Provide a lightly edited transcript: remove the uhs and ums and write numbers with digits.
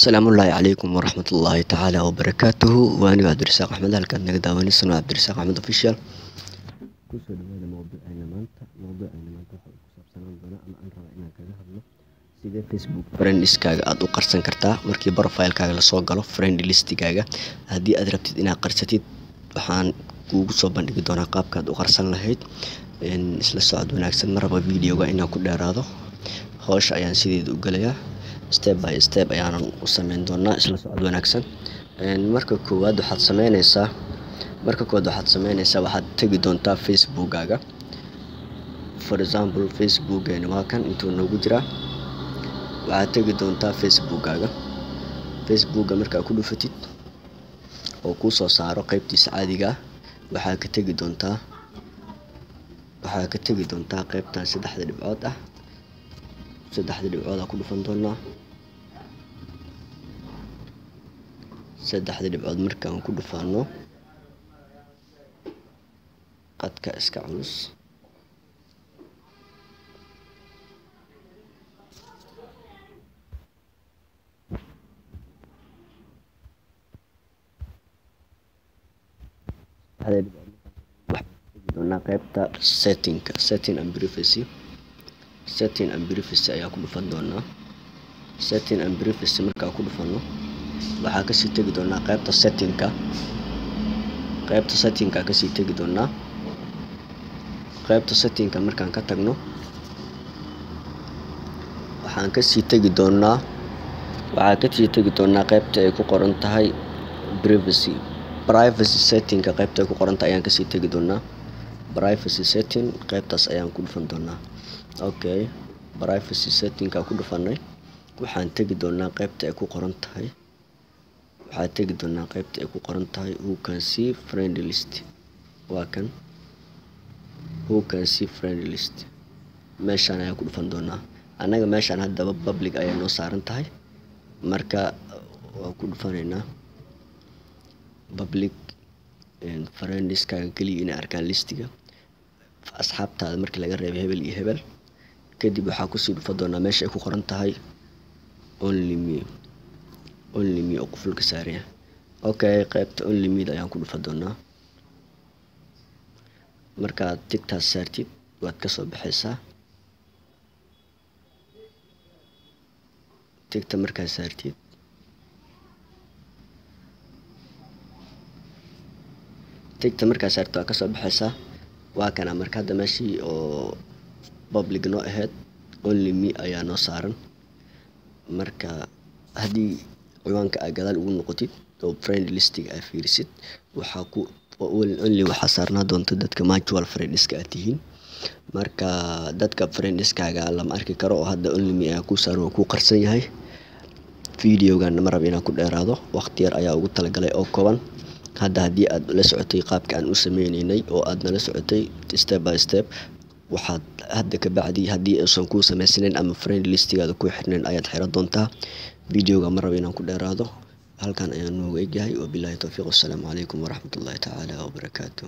السلام الله عليكم ورحمة الله تعالى وبركاته. وأنا عبد الرزاق أحمد halkan naga daawanaysan عبد الرزاق أحمد official kusoo dhawaada mowduuceena maanta waxa uu ku saabsanaan doona ama aan rabaa inaan kaga hadlo sidee Facebook friendskaaga aad u qarsan kartaa markii profile-kaaga la soo galo friend listigaaga. haddii aad rabtid inaad qarsatid waxaan kuugu soo bandhigi doonaa qaabkaad u qarsan lahayd. isla socod wanaagsan ma rabo videoga inaan ku dheeraado, hawsha ayaan sideeda u galayaa step by step ayaan u sameyn doonaa. isla socod wanaagsan. marka koowaad waxaad sameynaysaa waxaad tagi doontaa Facebook-gaaga. for example Facebook-geena waa kan intuu noogu jiraa. waxaad tagi doontaa Facebook-ga markaa ku dhufatid oo kuu soo saaro qaybtiisa caadiga ah waxaa ka tagi doontaa qaybtan saddexda dhibcood ah. ku dhufan doonaa. saddexda dhibcood markaan ku dhufano qadka iska culus qaybta setting and privacy ayaa ku dhufan doonaa. setting and privacy markaa ku dhufano waxaa kasii tegi doonaa qaybta settingka kasii tegi doonaa. qaybta settingka markaan ka tagno waxaan kasii tegi doonaa qaybta ay ku qoran tahay privacy settingka qaybta ay ku qoran tahay ayaan kasii tegi doonaa. privacy setting qaybtaas ayaan ku dhufan doonaa. okay, privacy settingka ku dhufanay waxaan tegi doonaa qaybta ay ku qoran tahay who can see friend list. waa kan who can see friend list meeshaan ayaan ku dhufan doonaa. annaga meeshaan haddaba public ayay noo saaran tahay marka waan ku dhufanaynaa public. friendskaaga keliya inay arkaan listiga asxaabtaada markii laga reebay hebel iyo hebel. kadib waxaa kusii dhufan doonaa meesha ay ku qoran tahay only me oo qufulka saaraya. okay, qaybta only me ayaan ku dhufan doonaa. markaad tigtaas saartid waad kasoo baxaysaa. tigta markaad saartid waa kasoo baxaysaa. waa kana marka hadda meeshii oo public noo ahayd only me ayaa noo saaran. marka haddii ciwaanka aad gadaal ugu noqotid oo friend listiga aad fiirisid waxaa saarnaa doonta dadka mutual friendska aad tihiin. marka dadka friendskaaga lama arki karo oo hadda only me ayaa kuu saaran oo kuu qarsan yahay. videogan ma rabo inaan ku dheeraado, waqti yar ayaa ugu talagalay oo kooban. haddii aad la socotay qaabka aan u sameynaynay oo aad nala socotay step by step waxaad hadda ka bacdi haddii aysan kuu samaysnayn ama friend listigaada ku xirnayn ayaad xiran doontaa. videoga ma rabo inaan ku dheeraado, halkan ayaan noogu egyahay. wabillahi tawfiiq. wassalaamu calaykum waraxmatullahi tacaala wabarakaatuh.